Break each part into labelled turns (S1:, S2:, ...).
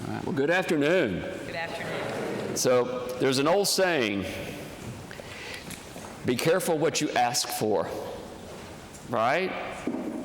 S1: All right. Well, good afternoon.
S2: Good afternoon.
S1: So there's an old saying, be careful what you ask for, right?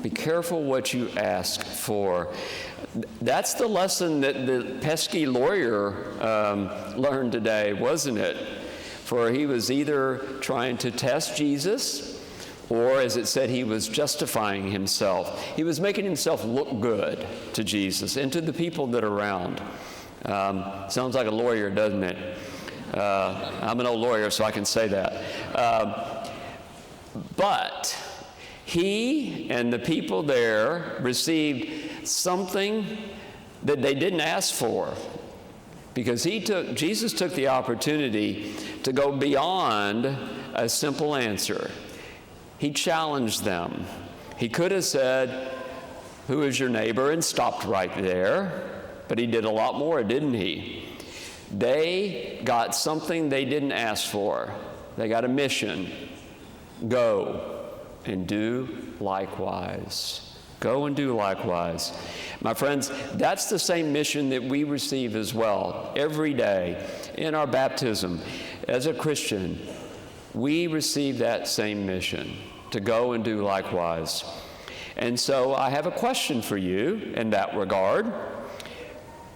S1: Be careful what you ask for. That's the lesson that the pesky lawyer learned today, wasn't it? For he was either trying to test Jesus, or as it said, he was justifying himself. He was making himself look good to Jesus and to the people that are around. Sounds like a lawyer, doesn't it? I'm an old lawyer, so I can say that. But he and the people there received something that they didn't ask for, because Jesus took the opportunity to go beyond a simple answer. He challenged them. He could have said, "Who is your neighbor?" and stopped right there, but he did a lot more, didn't he? They got something they didn't ask for. They got a mission. Go and do likewise. Go and do likewise. My friends, that's the same mission that we receive as well every day in our baptism. As a Christian, we receive that same mission, to go and do likewise. And so I have a question for you in that regard.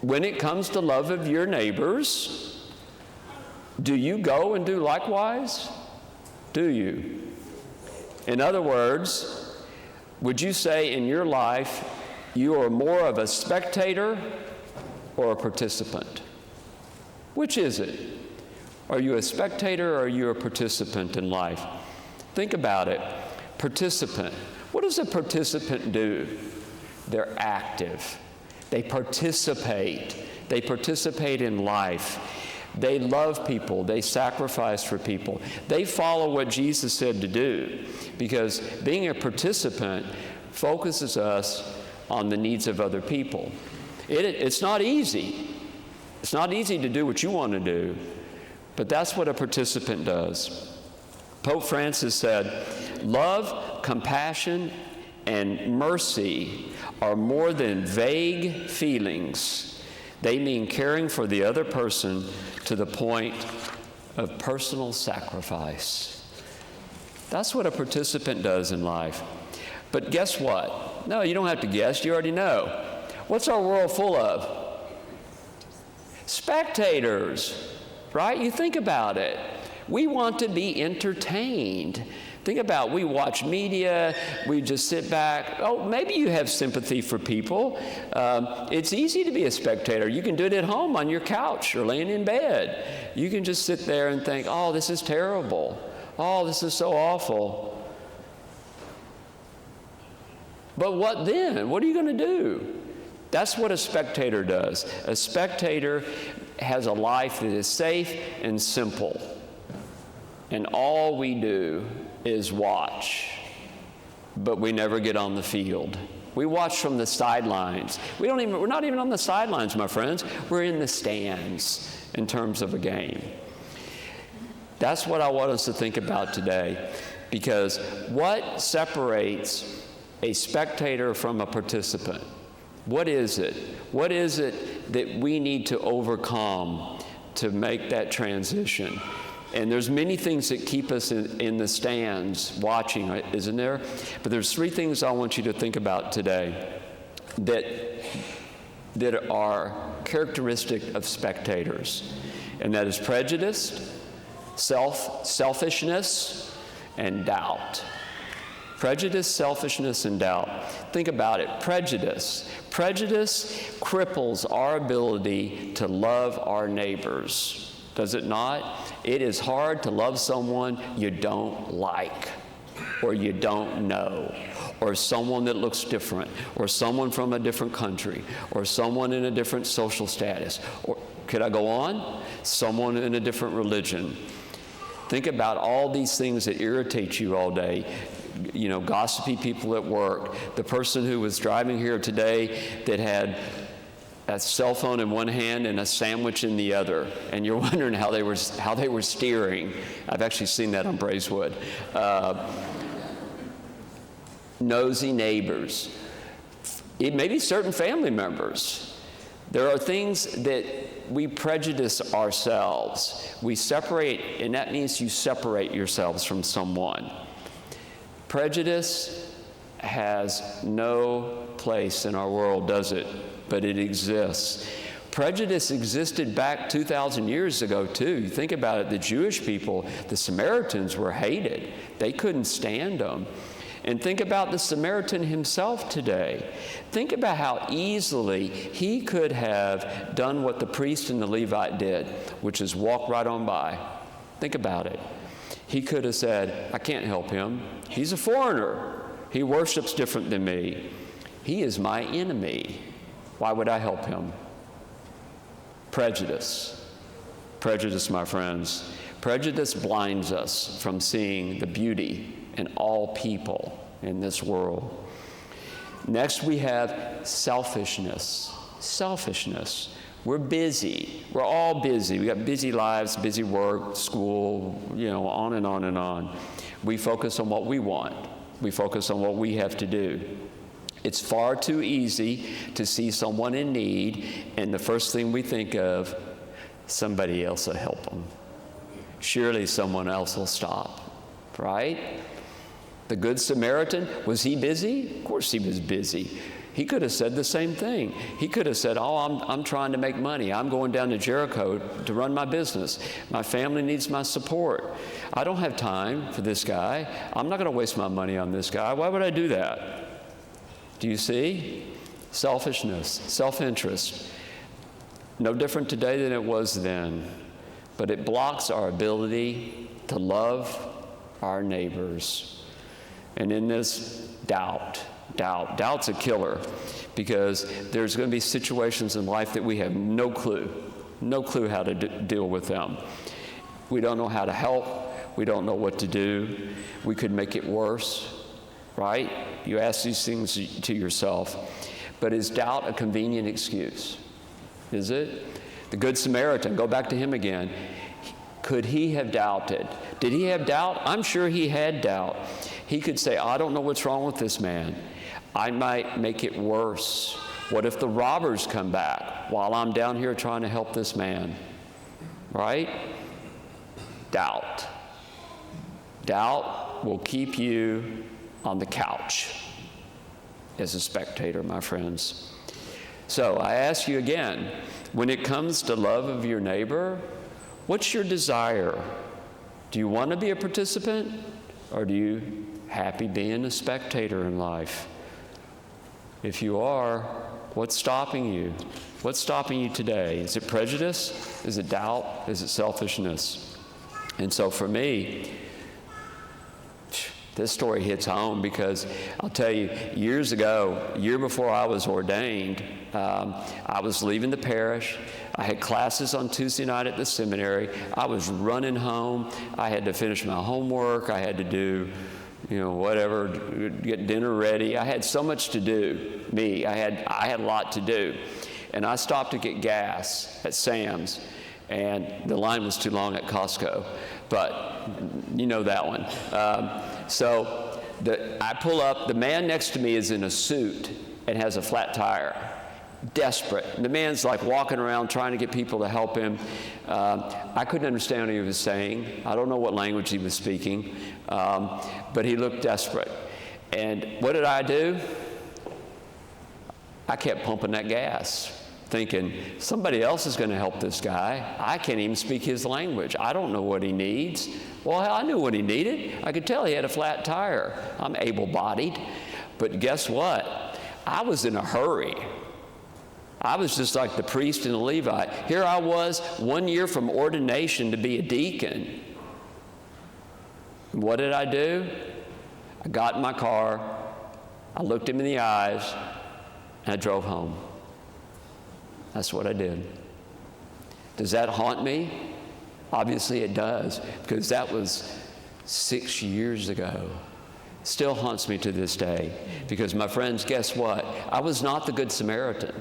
S1: When it comes to love of your neighbors, do you go and do likewise? Do you? In other words, would you say in your life you are more of a spectator or a participant? Which is it? Are you a spectator or are you a participant in life? Think about it. Participant. What does a participant do? They're active. They participate. They participate in life. They love people. They sacrifice for people. They follow what Jesus said to do, because being a participant focuses us on the needs of other people. It's not easy. It's not easy to do what you want to do, but that's what a participant does. Pope Francis said, "Love, compassion, and mercy are more than vague feelings. They mean caring for the other person to the point of personal sacrifice." That's what a participant does in life. But guess what? No, you don't have to guess. You already know. What's our world full of? Spectators, right? You think about it. We want to be entertained. Think about, we watch media, we just sit back. Oh, maybe you have sympathy for people. It's easy to be a spectator. You can do it at home on your couch or laying in bed. You can just sit there and think, oh, this is terrible. Oh, this is so awful. But what then? What are you going to do? That's what a spectator does. A spectator has a life that is safe and simple. And all we do is watch, but we never get on the field. We watch from the sidelines. We're not even on the sidelines, my friends. We're in the stands in terms of a game. That's what I want us to think about today, because what separates a spectator from a participant? What is it? What is it that we need to overcome to make that transition? And there's many things that keep us in the stands watching, isn't there? But there's three things I want you to think about today that are characteristic of spectators. And that is prejudice, selfishness, and doubt. Prejudice, selfishness, and doubt. Think about it. Prejudice. Prejudice cripples our ability to love our neighbors. Does it not? It is hard to love someone you don't like, or you don't know, or someone that looks different, or someone from a different country, or someone in a different social status, or, could I go on? Someone in a different religion. Think about all these things that irritate you all day. You know, gossipy people at work, the person who was driving here today that had a cell phone in one hand and a sandwich in the other, and you're wondering how they were steering. I've actually seen that on Braeswood. Nosy neighbors. It may be certain family members There are things that we prejudice ourselves. We separate, and that means you separate yourselves from someone. Prejudice has no place in our world, does it? But it exists. Prejudice existed back 2,000 years ago, too. You think about it, the Jewish people, the Samaritans were hated. They couldn't stand them. And think about the Samaritan himself today. Think about how easily he could have done what the priest and the Levite did, which is walk right on by. Think about it. He could have said, I can't help him. He's a foreigner. He worships different than me. He is my enemy. Why would I help him? Prejudice. Prejudice, my friends. Prejudice blinds us from seeing the beauty in all people in this world. Next, we have selfishness. Selfishness. We're busy. We're all busy. We got busy lives, busy work, school, on and on and on. We focus on what we want. We focus on what we have to do. It's far too easy to see someone in need, and the first thing we think of, somebody else will help them. Surely someone else will stop, right? The Good Samaritan, was he busy? Of course he was busy. He could have said the same thing. He could have said, I'm trying to make money. I'm going down to Jericho to run my business. My family needs my support. I don't have time for this guy. I'm not going to waste my money on this guy. Why would I do that? Do you see? Selfishness, self-interest. No different today than it was then. But it blocks our ability to love our neighbors. And in this, doubt's a killer, because there's going to be situations in life that we have no clue how to deal with them. We don't know how to help. We don't know what to do. We could make it worse, right? You ask these things to yourself. But is doubt a convenient excuse? Is it? The Good Samaritan, go back to him again. Could he have doubted? Did he have doubt? I'm sure he had doubt. He could say, I don't know what's wrong with this man. I might make it worse. What if the robbers come back while I'm down here trying to help this man? Right? Doubt. Doubt will keep you on the couch as a spectator, my friends. So I ask you again, when it comes to love of your neighbor, what's your desire? Do you want to be a participant, or do you happy being a spectator in life? If you are, what's stopping you? What's stopping you today? Is it prejudice? Is it doubt? Is it selfishness? And so for me, this story hits home, because I'll tell you, years ago, a year before I was ordained, I was leaving the parish. I had classes on Tuesday night at the seminary. I was running home. I had to finish my homework. I had to do, whatever, get dinner ready. I had so much to do, I had a lot to do. And I stopped to get gas at Sam's, and the line was too long at Costco, but you know that one. So I pull up, the man next to me is in a suit and has a flat tire. Desperate. The man's like walking around trying to get people to help him. I couldn't understand what he was saying. I don't know what language he was speaking, but he looked desperate. And what did I do? I kept pumping that gas, thinking, somebody else is going to help this guy. I can't even speak his language. I don't know what he needs. Well, I knew what he needed. I could tell he had a flat tire. I'm able-bodied. But guess what? I was in a hurry. I was just like the priest and the Levite. Here I was, 1 year from ordination to be a deacon. What did I do? I got in my car, I looked him in the eyes, and I drove home. That's what I did. Does that haunt me? Obviously it does, because that was 6 years ago. Still haunts me to this day, because my friends, guess what? I was not the Good Samaritan.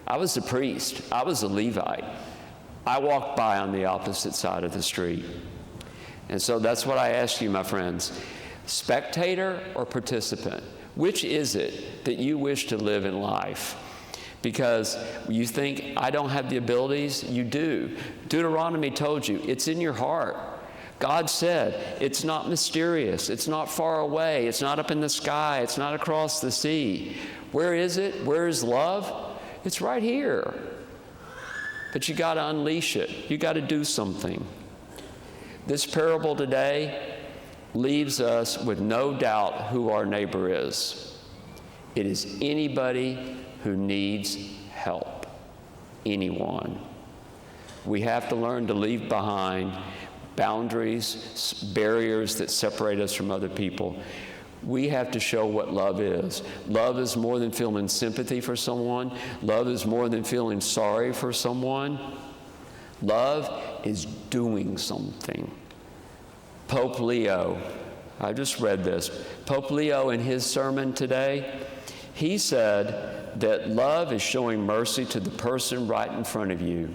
S1: I was the priest. I was the Levite. I walked by on the opposite side of the street. And so that's what I ask you, my friends. Spectator or participant? Which is it that you wish to live in life? Because you think, I don't have the abilities. You do. Deuteronomy told you, it's in your heart. God said, it's not mysterious. It's not far away. It's not up in the sky. It's not across the sea. Where is it? Where is love? It's right here. But you got to unleash it. You got to do something. This parable today leaves us with no doubt who our neighbor is. It is anybody who needs help. Anyone. We have to learn to leave behind boundaries, barriers that separate us from other people. We have to show what love is. Love is more than feeling sympathy for someone. Love is more than feeling sorry for someone. Love is doing something. Pope Leo, I just read this. Pope Leo, in his sermon today, he said that love is showing mercy to the person right in front of you.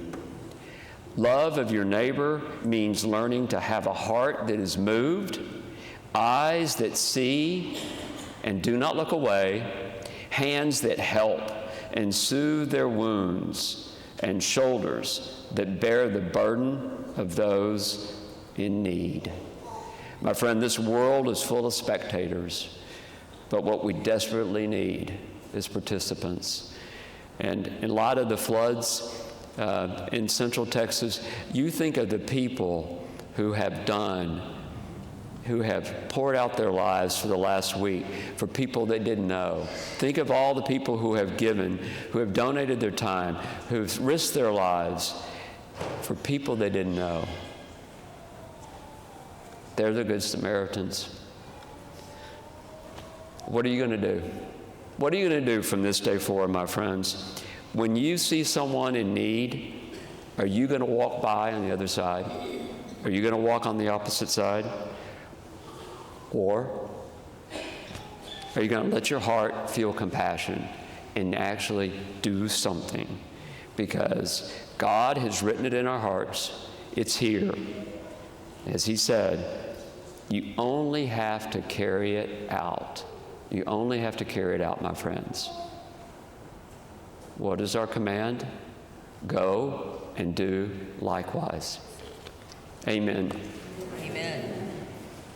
S1: Love of your neighbor means learning to have a heart that is moved, eyes that see and do not look away, hands that help and soothe their wounds, and shoulders that bear the burden of those in need. My friend, this world is full of spectators, but what we desperately need is participants. And in light of the floods in Central Texas, you think of the people who have poured out their lives for the last week for people they didn't know. Think of all the people who have given, who have donated their time, who've risked their lives for people they didn't know. They're the Good Samaritans. What are you going to do? What are you going to do from this day forward, my friends? When you see someone in need, are you going to walk by on the other side? Are you going to walk on the opposite side? Or are you going to let your heart feel compassion and actually do something? Because God has written it in our hearts. It's here. As he said, you only have to carry it out. You only have to carry it out, my friends. What is our command? Go and do likewise. Amen.